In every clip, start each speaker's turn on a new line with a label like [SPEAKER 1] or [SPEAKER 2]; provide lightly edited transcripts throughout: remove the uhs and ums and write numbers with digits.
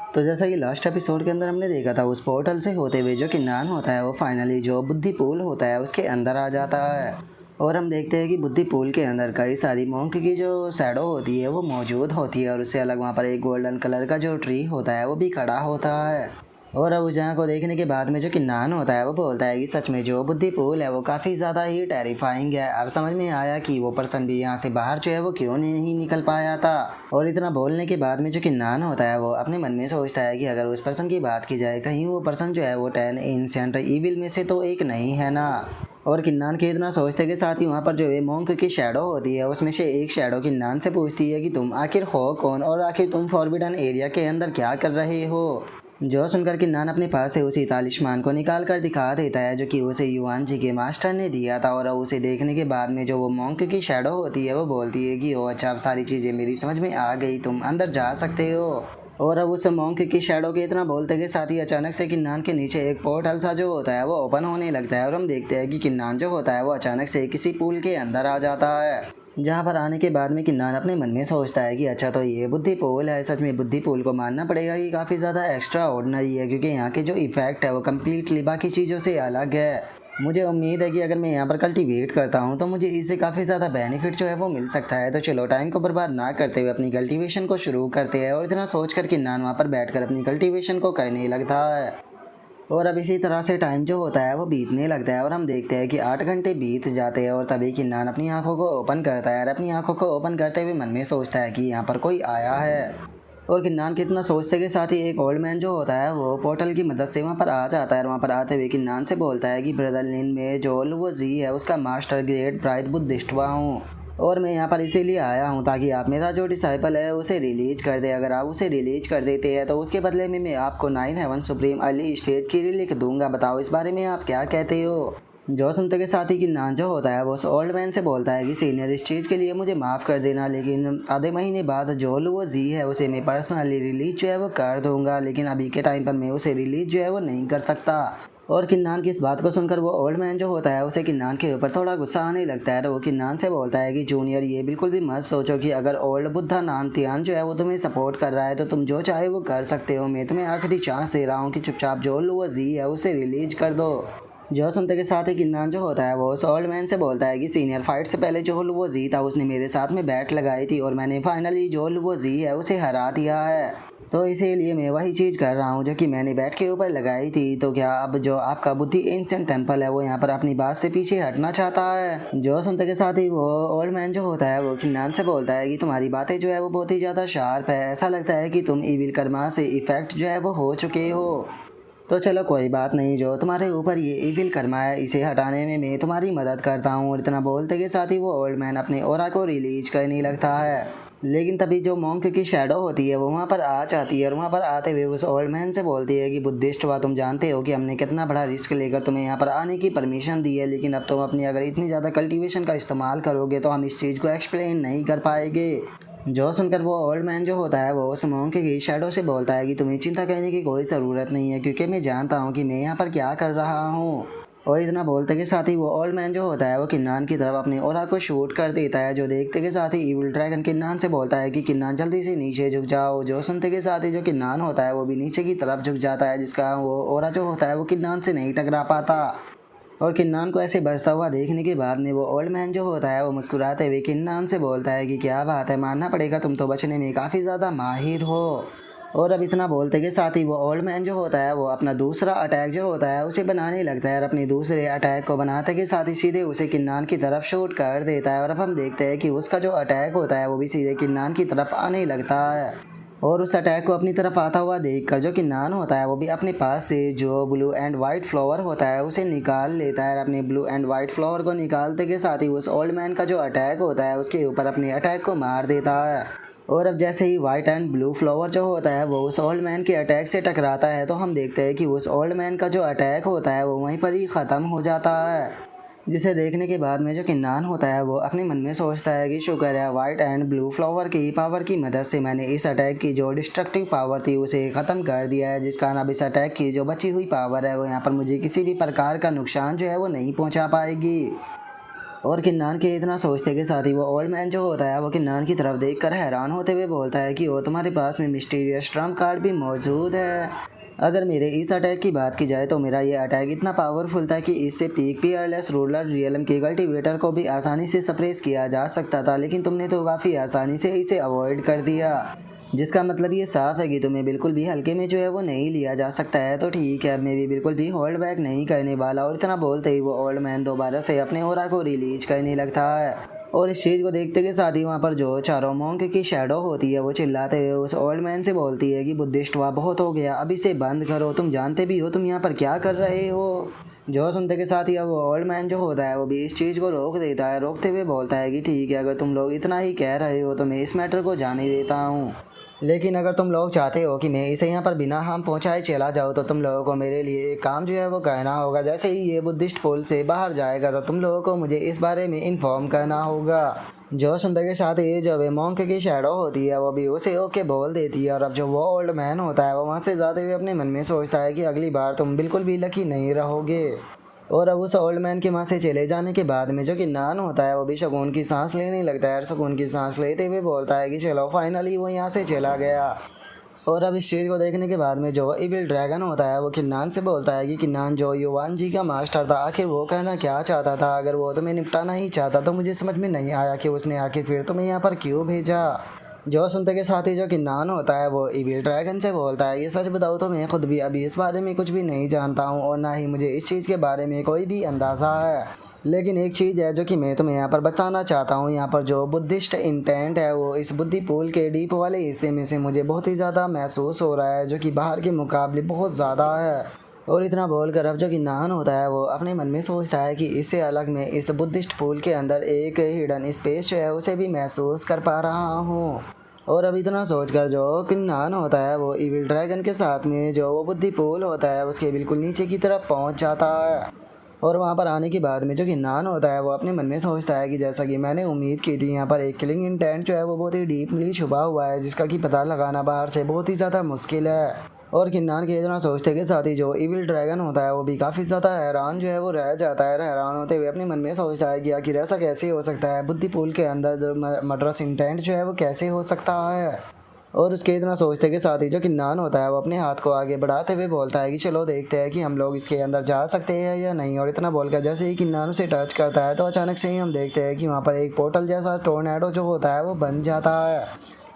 [SPEAKER 1] तो जैसा कि लास्ट एपिसोड के अंदर हमने देखा था, उस पोर्टल से होते हुए जो कि नान होता है वो फाइनली जो बुद्धि पूल होता है उसके अंदर आ जाता है। और हम देखते हैं कि बुद्धि पूल के अंदर कई सारी मोंक की जो शैडो होती है वो मौजूद होती है, और उससे अलग वहाँ पर एक गोल्डन कलर का जो ट्री होता है वो भी खड़ा होता है। और अब उस जगह को देखने के बाद में जो कि नान होता है वो बोलता है कि सच में जो बुद्धि पूल है वो काफ़ी ज़्यादा ही टेरिफाइंग है। अब समझ में आया कि वो पर्सन भी यहाँ से बाहर जो है वो क्यों नहीं निकल पाया था। और इतना बोलने के बाद में जो कि नान होता है वो अपने मन में सोचता है कि अगर उस पर्सन की बात की जाए, कहीं वो पर्सन जो है वो 10 एंशिएंट ईविल में से तो एक नहीं है ना। और किन्नान के इतना सोचते के साथ ही वहाँ पर जो है मोंक की शैडो होती है उसमें से एक शैडो किन्नान से पूछती है कि तुम आखिर हो कौन, और आखिर तुम फॉरबिडन एरिया के अंदर क्या कर रहे हो। जो सुनकर किन्नान अपने पास से उसी तालिस्मान को निकाल कर दिखा देता है जो कि उसे युआन जी के मास्टर ने दिया था। और उसे देखने के बाद में जो वो मोंक की शैडो होती है वो बोलती है कि ओ अच्छा, अब सारी चीज़ें मेरी समझ में आ गई, तुम अंदर जा सकते हो। और अब उस मोंक की शैडो के इतना बोलते के साथ ही अचानक से किन्नान के नीचे एक पोर्टल सा जो होता है वो ओपन होने लगता है, और हम देखते हैं कि किन्नान जो होता है वो अचानक से किसी पूल के अंदर आ जाता है। जहाँ पर आने के बाद में किन्नान अपने मन में सोचता है कि अच्छा, तो ये बुद्धि पूल है। सच में बुद्धि पूल को मानना पड़ेगा कि काफ़ी ज़्यादा एक्स्ट्रा ऑर्डिनरी है, क्योंकि यहाँ के जो इफेक्ट है वो कम्प्लीटली बाकी चीज़ों से अलग है। मुझे उम्मीद है कि अगर मैं यहाँ पर कल्टीवेट करता हूँ तो मुझे इससे काफ़ी ज़्यादा बेनिफिट जो है वो मिल सकता है। तो चलो टाइम को बर्बाद ना करते हुए अपनी कल्टीवेशन को शुरू करते हैं। और इतना सोच कर किन्नान वहाँ पर बैठकर अपनी कल्टीवेशन को करने लगता है। और अब इसी तरह से टाइम जो होता है वो बीतने लगता है, और हम देखते हैं कि 8 घंटे बीत जाते हैं। और तभी किन्नान अपनी आंखों को ओपन करता है, और अपनी आंखों को ओपन करते हुए मन में सोचता है कि यहाँ पर कोई आया है। और किन्नान कितना सोचते के साथ ही एक ओल्ड मैन जो होता है वो पोर्टल की मदद से वहाँ पर आ जाता है। और वहाँ पर आते हुए किन्नान से बोलता है कि ब्रदर लिन में जो लुओ जी है उसका मास्टर ग्रेट ब्राइट बुद्धिस्ट हुआ हूँ, और मैं यहाँ पर इसीलिए आया हूँ ताकि आप मेरा जो डिसाइपल है उसे रिलीज कर दे। अगर आप उसे रिलीज कर देते हैं तो उसके बदले में मैं आपको 9 हेवन सुप्रीम अर्ली स्टेज की लिख दूंगा। बताओ इस बारे में आप क्या कहते हो। जो सुनते के साथ ही किन्नान जो होता है वो उस ओल्ड मैन से बोलता है कि सीनियर, इस चीज़ के लिए मुझे माफ़ कर देना, लेकिन आधे महीने बाद जो लुओ जी है उसे मैं पर्सनली रिलीज जो है वो कर दूंगा, लेकिन अभी के टाइम पर मैं उसे रिलीज जो है वो नहीं कर सकता। और किन्नान की इस बात को सुनकर वो ओल्ड मैन जो होता है उसे किन्नान के ऊपर थोड़ा गुस्सा आने लगता है। और वो किन्नान से बोलता है कि जूनियर, ये बिल्कुल भी मत सोचो कि अगर ओल्ड बुद्धा नाम तियान जो है वो तुम्हें सपोर्ट कर रहा है तो तुम जो चाहे वो कर सकते हो। मैं तुम्हें आखिरी चांस दे रहा हूँ कि चुपचाप जो लुओ जी है उसे रिलीज कर दो। जो सुनते के साथ ही किन्नान जो होता है वो उस ओल्ड मैन से बोलता है कि सीनियर, फाइट से पहले जो लुओ जी था उसने मेरे साथ में बैट लगाई थी, और मैंने फाइनली जो लुओ जी है उसे हरा दिया है। तो इसीलिए मैं वही चीज़ कर रहा हूँ जो कि मैंने बैट के ऊपर लगाई थी। तो क्या अब जो आपका बुद्धि एंशिएंट टेम्पल है वो यहाँ पर अपनी बात से पीछे हटना चाहता है। जो सुनते के साथ ही वो ओल्ड मैन जो होता है वो किन्नान से बोलता है कि तुम्हारी बातें जो है वो बहुत ही ज़्यादा शार्प है, ऐसा लगता है कि तुम इविल कर्मा से इफेक्ट जो है वो हो चुके हो। तो चलो कोई बात नहीं, जो तुम्हारे ऊपर ये इविल कर्मा है इसे हटाने में मैं तुम्हारी मदद करता हूँ। और इतना बोलते के साथ ही वो ओल्ड मैन अपने ओरा को रिलीज करने लगता है। लेकिन तभी जो मोंक की शैडो होती है वो वहाँ पर आ जाती है, और वहाँ पर आते हुए उस ओल्ड मैन से बोलती है कि बुद्धिस्ट हुआ, तुम जानते हो कि हमने कितना बड़ा रिस्क लेकर तुम्हें यहाँ पर आने की परमिशन दी है, लेकिन अब तुम अपनी अगर इतनी ज़्यादा कल्टीवेशन का इस्तेमाल करोगे तो हम इस चीज़ को एक्सप्लेन नहीं कर पाएंगे। जो सुनकर वो ओल्ड मैन जो होता है वो उस मोंक की शैडो से बोलता है कि तुम्हें चिंता करने की कोई ज़रूरत नहीं है, क्योंकि मैं जानता हूँ कि मैं यहाँ पर क्या कर रहा हूँ। और इतना बोलते के साथ ही वो ओल्ड मैन जो होता है वो किन्नान की तरफ अपने ओरा को शूट कर देता है। जो देखते के साथ ही इविल ड्रैगन किन्नान से बोलता है कि किन्नान जल्दी से नीचे झुक जाओ। जो सुनते के साथ ही जो किन्नान होता है वो भी नीचे की तरफ झुक जाता है, जिसका वो ओरा जो होता है वो किन्नान से नहीं टकरा पाता। और किन्नान को ऐसे बचता हुआ देखने के बाद में वो ओल्ड मैन जो होता है वो मुस्कुराते हुए किन्नान से बोलता है कि क्या बात है, मानना पड़ेगा तुम तो बचने में काफ़ी ज़्यादा माहिर हो। और अब इतना बोलते के साथ ही वो ओल्ड मैन जो होता है वो अपना दूसरा अटैक जो होता है उसे बनाने लगता है, और अपने दूसरे अटैक को बनाते के साथ ही सीधे उसे किन्नान की तरफ शूट कर देता है। और अब हम देखते हैं कि उसका जो अटैक होता है वो भी सीधे किन्नान की तरफ आने लगता है। और उस अटैक को अपनी तरफ आता हुआ देखकर जो किन्नान होता है वो भी अपने पास से जो ब्लू एंड वाइट फ्लावर होता है उसे निकाल लेता है। और अपने ब्लू एंड वाइट फ्लावर को निकालते के साथ ही उस ओल्ड मैन का जो अटैक होता है उसके ऊपर अपने अटैक को मार देता है। और अब जैसे ही वाइट एंड ब्लू फ्लावर जो होता है वो उस ओल्ड मैन के अटैक से टकराता है, तो हम देखते हैं कि उस ओल्ड मैन का जो अटैक होता है वो वहीं पर ही ख़त्म हो जाता है। जिसे देखने के बाद में जो किन्नान होता है वो अपने मन में सोचता है कि शुक्र है वाइट एंड ब्लू फ्लावर की पावर की मदद से मैंने इस अटैक की जो डिस्ट्रक्टिव पावर थी उसे ख़त्म कर दिया है, जिस कारण अब इस अटैक की जो बची हुई पावर है वो यहाँ पर मुझे किसी भी प्रकार का नुकसान जो है वो नहीं पहुँचा पाएगी। और किन्नान के इतना सोचते के साथ ही वो ओल्ड मैन जो होता है वो किन्नान की तरफ देखकर हैरान होते हुए बोलता है कि वो तुम्हारे पास में मिस्टीरियस ट्रम्प कार्ड भी मौजूद है। अगर मेरे इस अटैक की बात की जाए तो मेरा ये अटैक इतना पावरफुल था कि इससे पीक पीयरलेस रूलर रियलम के कल्टीवेटर को भी आसानी से सप्रेस किया जा सकता था, लेकिन तुमने तो काफ़ी आसानी से इसे अवॉइड कर दिया। जिसका मतलब ये साफ है कि तुम्हें बिल्कुल भी हल्के में जो है वो नहीं लिया जा सकता है। तो ठीक है, मैं भी बिल्कुल भी होल्ड बैक नहीं करने वाला। और इतना बोलते ही वो ओल्ड मैन दोबारा से अपने ओरा को रिलीज करने लगता है। और इस चीज़ को देखते के साथ ही वहाँ पर जो चारों मोंक की शैडो होती है वो चिल्लाते हुए उस ओल्ड मैन से बोलती है कि बुद्धिस्ट हुआ बहुत हो गया, अब इसे बंद करो, तुम जानते भी हो तुम यहाँ पर क्या कर रहे हो। जो सुनते के साथ ही अब वो ओल्ड मैन जो होता है वो भी इस चीज़ को रोक देता है, रोकते हुए बोलता है कि ठीक है, अगर तुम लोग इतना ही कह रहे हो तो मैं इस मैटर को जाने देता हूँ, लेकिन अगर तुम लोग चाहते हो कि मैं इसे यहाँ पर बिना हार्म पहुँचाए चला जाऊँ तो तुम लोगों को मेरे लिए एक काम जो है वो कहना होगा। जैसे ही ये बुद्धिस्ट पुल से बाहर जाएगा तो तुम लोगों को मुझे इस बारे में इन्फॉर्म करना होगा। जो सुनते के साथ ये जो वे मॉन्क की शैडो होती है वो भी उसे ओके बोल देती है। और अब जो वो ओल्ड मैन होता है वो वहाँ से जाते हुए अपने मन में सोचता है कि अगली बार तुम बिल्कुल भी लकी नहीं रहोगे। और अब उस ओल्ड मैन के वहाँ से चले जाने के बाद में जो कि नान होता है वो भी सुकून की सांस लेने लगता है। और सुकून की सांस लेते हुए बोलता है कि चलो फाइनली वो यहाँ से चला गया। और अब इस चीज़ को देखने के बाद में जो इविल ड्रैगन होता है वो किन्नान से बोलता है कि किन्नान जो युवान जी का मास्टर था आखिर वो कहना क्या चाहता था। अगर वो तुम्हें निपटाना ही चाहता तो मुझे समझ में नहीं आया कि उसने आखिर फिर तुम्हें यहाँ पर क्यों भेजा। जो सुनते के साथ ही जो किन्नान होता है वो इविल ड्रैगन से बोलता है, ये सच बताऊँ तो मैं खुद भी अभी इस बारे में कुछ भी नहीं जानता हूँ और ना ही मुझे इस चीज़ के बारे में कोई भी अंदाज़ा है, लेकिन एक चीज़ है जो कि मैं तुम्हें यहाँ पर बताना चाहता हूँ। यहाँ पर जो बुद्धिस्ट इंटेंट है वो इस बुद्धि पूल के डीप वाले हिस्से में से मुझे बहुत ही ज़्यादा महसूस हो रहा है, जो कि बाहर के मुकाबले बहुत ज़्यादा है। और इतना बोलकर अब जो कि नान होता है वो अपने मन में सोचता है कि इससे अलग मैं इस बुद्धिस्ट पूल के अंदर एक हिडन स्पेस जो है उसे भी महसूस कर पा रहा हूँ। और अब इतना सोचकर जो किन्नान होता है वो इविल ड्रैगन के साथ में जो वो बुद्धि पूल होता है उसके बिल्कुल नीचे की तरफ पहुंच जाता है। और वहाँ पर आने के बाद में जो किन्नान होता है वो अपने मन में सोचता है कि जैसा कि मैंने उम्मीद की थी, यहाँ पर एक किलिंग इंटेंट जो है वो बहुत ही डीपली छुपा हुआ है, जिसका कि पता लगाना बाहर से बहुत ही ज़्यादा मुश्किल है। और किन्नान के इतना सोचते के साथ ही जो इविल ड्रैगन होता है वो भी काफ़ी ज़्यादा हैरान जो है वो रह जाता है। हैरान होते हुए अपने मन में सोचता है कि आखिर ऐसा कैसे हो सकता है, बुद्धि पूल के अंदर जो मर्डरस इंटेंट जो है वो कैसे हो सकता है। और उसके इतना सोचते के साथ ही जो किन्नान होता है वो अपने हाथ को आगे बढ़ाते हुए बोलता है कि चलो देखते हैं कि हम लोग इसके अंदर जा सकते हैं या नहीं। और इतना बोलकर जैसे ही किन्नान उसे टच करता है तो अचानक से ही हम देखते हैं कि वहाँ पर एक पोर्टल जैसा टोर्नेडो जो होता है वो बन जाता है,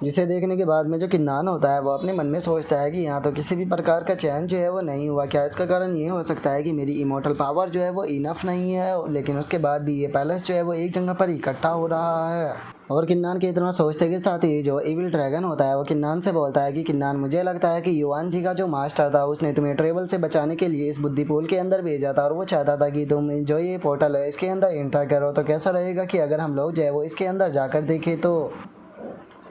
[SPEAKER 1] जिसे देखने के बाद में जो किन्नान होता है वो अपने मन में सोचता है कि यहाँ तो किसी भी प्रकार का चैन जो है वो नहीं हुआ। क्या इसका कारण ये हो सकता है कि मेरी इमोर्टल पावर जो है वो इनफ नहीं है, लेकिन उसके बाद भी ये पैलेस जो है वो एक जगह पर इकट्ठा हो रहा है। और किन्नान के इतना सोचते के साथ ही जो इविल ड्रैगन होता है वो किन्नान से बोलता है कि किन्नान, मुझे लगता है कि युवान जी का जो मास्टर था उसने तुम्हें ट्रेबल से बचाने के लिए इस बुद्धि पूल के अंदर भेजा था, और वो चाहता था कि तुम जो ये पोर्टल है इसके अंदर एंटर करो। तो कैसा रहेगा कि अगर हम लोग जो है वो इसके अंदर जाकर देखें। तो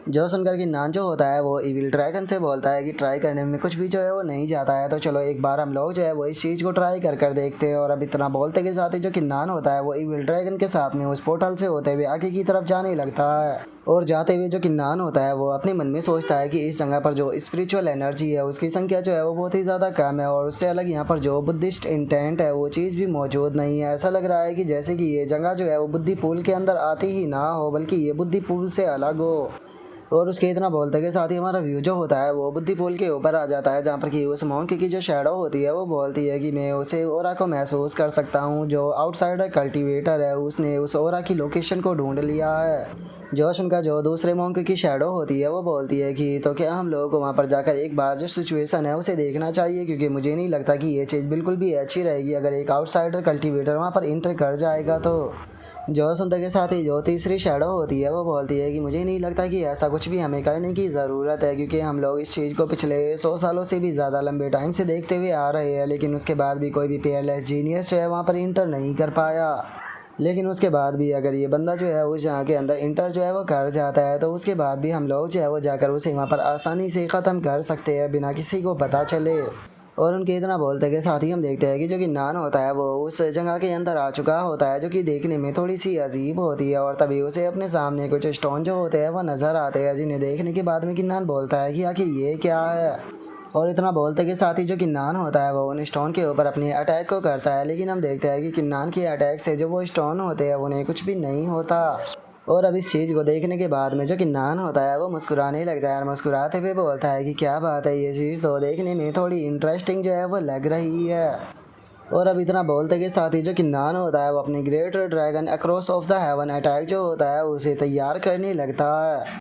[SPEAKER 1] जो सुनकर कि नान जो होता है वो इविल ड्रैगन से बोलता है कि ट्राई करने में कुछ भी जो है वो नहीं जाता है, तो चलो एक बार हम लोग जो है वो इस चीज़ को ट्राई कर देखते हैं। और अब इतना बोलते के साथ ही जो कि नान होता है वो इविल ड्रैगन के साथ में उस पोर्टल से होते हुए आगे की तरफ जाने लगता है। और जाते हुए जो कि नान होता है वो अपने मन में सोचता है कि इस जगह पर जो स्पिरिचुअल एनर्जी है उसकी संख्या जो है वो बहुत ही ज़्यादा कम है, और उससे अलग यहाँ पर जो बुद्धिस्ट इंटेंट है वो चीज़ भी मौजूद नहीं है। ऐसा लग रहा है कि जैसे कि ये जगह जो है वो बुद्धि पूल के अंदर आती ही ना हो, बल्कि ये बुद्धि पूल से अलग हो। और उसके इतना बोलते के साथ ही हमारा व्यू जो होता है वो बुद्धि पूल के ऊपर आ जाता है, जहाँ पर कि उस मॉन्क की जो शैडो होती है वो बोलती है कि मैं उसे ओरा को महसूस कर सकता हूँ। जो आउटसाइडर कल्टीवेटर है उसने उस ओरा की लोकेशन को ढूंढ लिया है। जोश उनका जो दूसरे मॉन्क की शैडो होती है वो बोलती है कि तो क्या हम लोगों को वहाँ पर जाकर एक बार जो सिचुएशन है उसे देखना चाहिए, क्योंकि मुझे नहीं लगता कि ये चीज़ बिल्कुल भी अच्छी रहेगी अगर एक आउटसाइडर कल्टीवेटर वहाँ पर इंटर कर जाएगा। तो जो सुनते के साथ ही जो तीसरी शैडो होती है वो बोलती है कि मुझे नहीं लगता कि ऐसा कुछ भी हमें करने की ज़रूरत है, क्योंकि हम लोग इस चीज़ को पिछले 100 सालों से भी ज़्यादा लंबे टाइम से देखते हुए आ रहे हैं, लेकिन उसके बाद भी कोई भी पेयरलेस जीनियस जो है वहाँ पर इंटर नहीं कर पाया। लेकिन उसके बाद भी अगर ये बंदा जो है उस जहाँ के अंदर इंटर जो है वो कर जाता है तो उसके बाद भी हम लोग जो है वो जाकर उसे वहाँ पर आसानी से ख़त्म कर सकते हैं बिना किसी को पता चले। और उनके इतना बोलते के साथ ही हम देखते हैं कि जो कि नान होता है वो उस जगह के अंदर आ चुका होता है, जो कि देखने में थोड़ी सी अजीब होती है। और तभी उसे अपने सामने कुछ स्टोन जो होते हैं वो नज़र आते हैं, जिन्हें देखने के बाद में कि नान बोलता है कि आखिर ये क्या है। और इतना बोलते के साथ ही जो किन्नान होता है वो उन स्टोन के ऊपर अपने अटैक को करता है, लेकिन हम देखते हैं कि किन्नान के अटैक से जो वो स्टोन होते हैं उन्हें कुछ भी नहीं होता। और अब इस चीज़ को देखने के बाद में जो किन्नान होता है वो मुस्कुराने लगता है और मुस्कुराते हुए बोलता है कि क्या बात है, ये चीज़ तो देखने में थोड़ी इंटरेस्टिंग जो है वो लग रही है। और अब इतना बोलते के साथ ही जो किन्नान होता है वो अपनी great dragon across of the haven attack जो होता है उसे तैयार करने लगता है।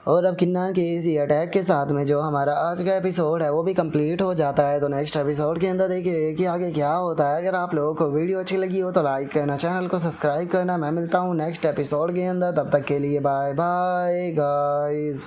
[SPEAKER 1] और अब किन्नान के इसी अटैक के साथ में जो हमारा आज का एपिसोड है वो भी कंप्लीट हो जाता है। तो नेक्स्ट एपिसोड के अंदर देखिए कि आगे क्या होता है। अगर आप लोगों को वीडियो अच्छी लगी हो तो लाइक करना, चैनल को सब्सक्राइब करना। मैं मिलता हूँ नेक्स्ट एपिसोड के अंदर, तब तक के लिए बाय बाय गाइस।